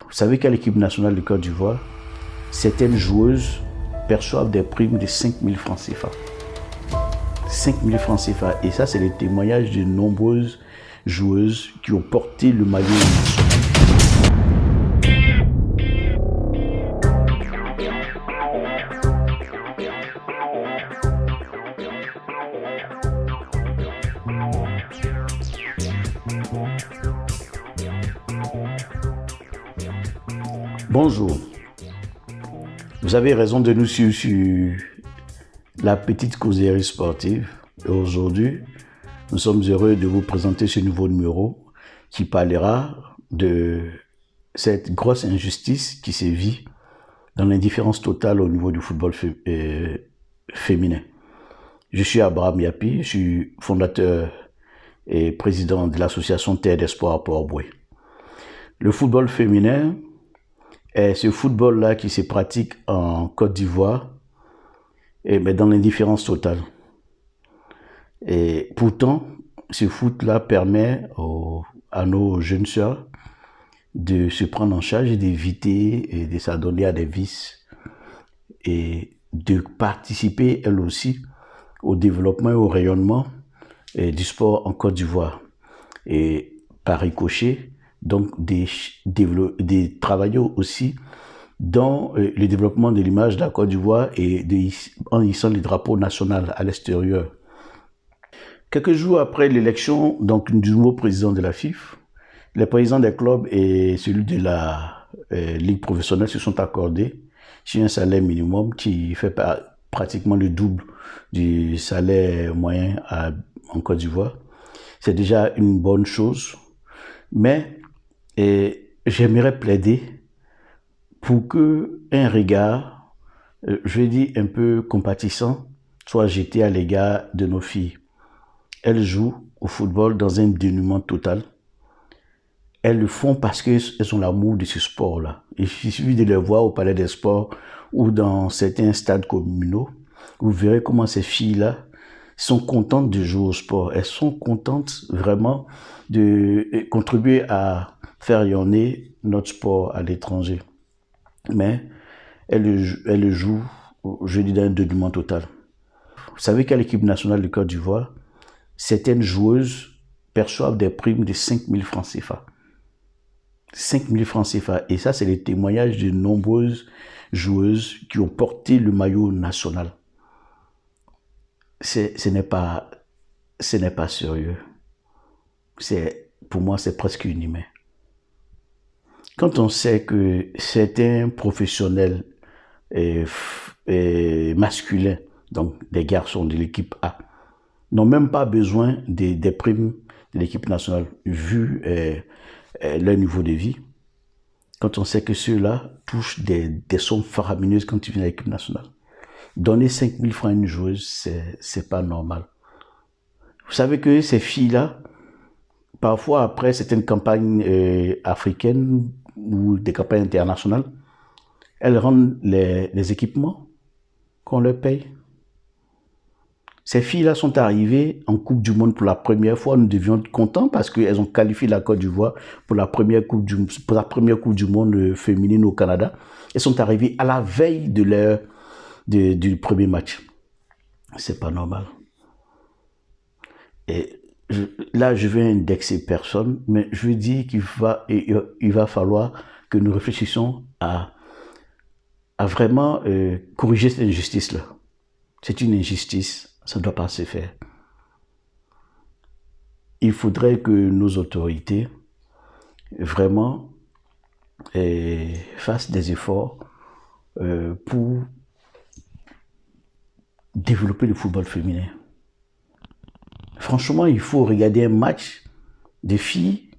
Vous savez qu'à l'équipe nationale de Côte d'Ivoire, certaines joueuses perçoivent des primes de 5 000 francs CFA. 5 000 francs CFA. Et ça, c'est les témoignages de nombreuses joueuses qui ont porté le maillot national. Bonjour, vous avez raison de nous suivre sur la petite causerie sportive. Et aujourd'hui, nous sommes heureux de vous présenter ce nouveau numéro qui parlera de cette grosse injustice qui sévit dans l'indifférence totale au niveau du football féminin. Je suis Abraham Yapi, je suis fondateur et président de l'association Terre d'Espoir à Port-Bouët. Le football féminin est ce football-là qui se pratique en Côte d'Ivoire, mais dans l'indifférence totale. Et pourtant, ce foot-là permet à nos jeunes sœurs de se prendre en charge et d'éviter et de s'adonner à des vices et de participer, elles aussi, au développement et au rayonnement du sport en Côte d'Ivoire. Et par ricochet, donc des travailler aussi dans le développement de l'image de la Côte d'Ivoire et en hissant les drapeaux nationaux à l'extérieur. Quelques jours après l'élection du nouveau président de la FIF, les présidents des clubs et celui de la ligue professionnelle se sont accordés sur un salaire minimum qui fait pratiquement le double du salaire moyen en Côte d'Ivoire. C'est déjà une bonne chose, mais j'aimerais plaider pour qu'un regard, je vais dire un peu compatissant, soit jeté à l'égard de nos filles. Elles jouent au football dans un dénuement total. Elles le font parce qu'elles ont l'amour de ce sport-là. Il suffit de les voir au Palais des Sports ou dans certains stades communaux. Vous verrez comment ces filles-là sont contentes de jouer au sport. Elles sont contentes vraiment de contribuer à faire rayonner notre sport à l'étranger. Mais elles le jouent, je dis, dans un dénuement total. Vous savez qu'à l'équipe nationale de Côte d'Ivoire, certaines joueuses perçoivent des primes de 5 000 francs CFA. 5 000 francs CFA. Et ça, c'est les témoignages de nombreuses joueuses qui ont porté le maillot national. Ce n'est pas sérieux. Pour moi, c'est presque inhumain. Quand on sait que certains professionnels masculins, donc des garçons de l'équipe A, n'ont même pas besoin des primes de l'équipe nationale, vu leur niveau de vie, quand on sait que ceux-là touchent des sommes faramineuses quand ils viennent à l'équipe nationale. Donner 5 000 francs à une joueuse, c'est pas normal. Vous savez que ces filles-là, parfois après certaines campagnes africaines ou des campagnes internationales, elles rendent les équipements qu'on leur paye. Ces filles-là sont arrivées en Coupe du Monde pour la première fois. Nous devions être contents parce qu'elles ont qualifié la Côte d'Ivoire pour la première Coupe du Monde féminine au Canada. Elles sont arrivées à la veille du premier match. C'est pas normal. Et là, je vais indexer personne, mais je veux dire qu'il va falloir que nous réfléchissions à vraiment corriger cette injustice-là. C'est une injustice. Ça ne doit pas se faire. Il faudrait que nos autorités vraiment fassent des efforts pour développer le football féminin. Franchement, il faut regarder un match des filles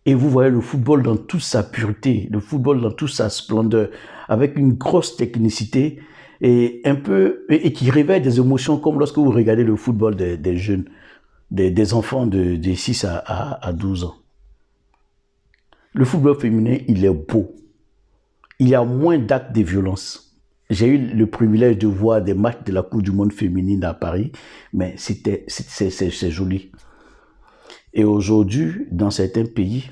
et vous voyez le football dans toute sa pureté, le football dans toute sa splendeur, avec une grosse technicité et qui réveille des émotions comme lorsque vous regardez le football des jeunes, des enfants de 6 à 12 ans. Le football féminin, il est beau. Il y a moins d'actes de violence. J'ai eu le privilège de voir des matchs de la Coupe du Monde féminine à Paris, mais c'est joli. Et aujourd'hui, dans certains pays,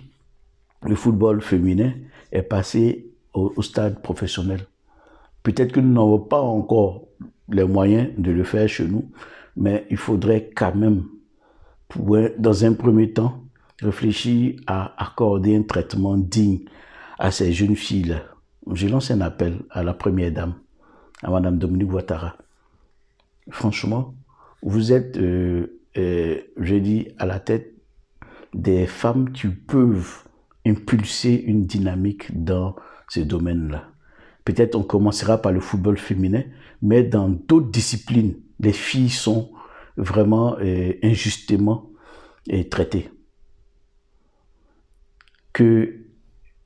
le football féminin est passé au stade professionnel. Peut-être que nous n'avons pas encore les moyens de le faire chez nous, mais il faudrait quand même, dans un premier temps, réfléchir à accorder un traitement digne à ces jeunes filles-là. Je lance un appel à la première dame, à Madame Dominique Ouattara. Franchement, vous êtes, je dis, à la tête des femmes qui peuvent impulser une dynamique dans ce domaine-là. Peut-être on commencera par le football féminin, mais dans d'autres disciplines, les filles sont vraiment injustement traitées. Que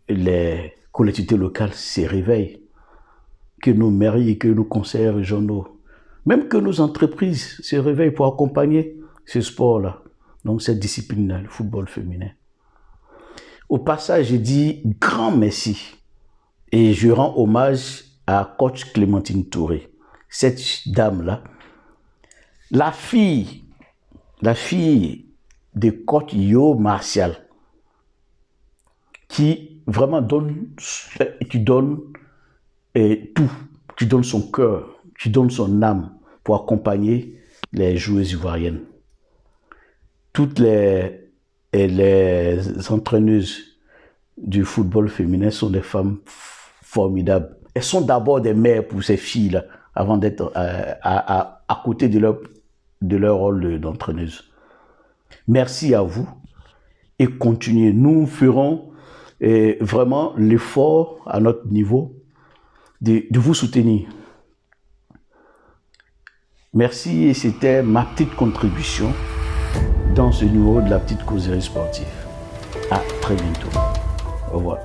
les collectivités locales se réveillent, que nos mairies et que nos conseils régionaux, même que nos entreprises se réveillent pour accompagner ce sport-là, donc cette discipline-là, le football féminin. Au passage, je dis grand merci et je rends hommage à coach Clémentine Touré, cette dame-là, la fille de coach Yo Martial, qui vraiment donne tout, qui donne son cœur, qui donne son âme pour accompagner les joueuses ivoiriennes. Toutes les entraîneuses du football féminin sont des femmes formidables. Elles sont d'abord des mères pour ces filles-là, avant d'être à côté de leur rôle d'entraîneuse. Merci à vous et continuez. Nous ferons vraiment l'effort à notre niveau de vous soutenir. Merci et c'était ma petite contribution dans ce numéro de la petite causerie sportive. À très bientôt. Au revoir.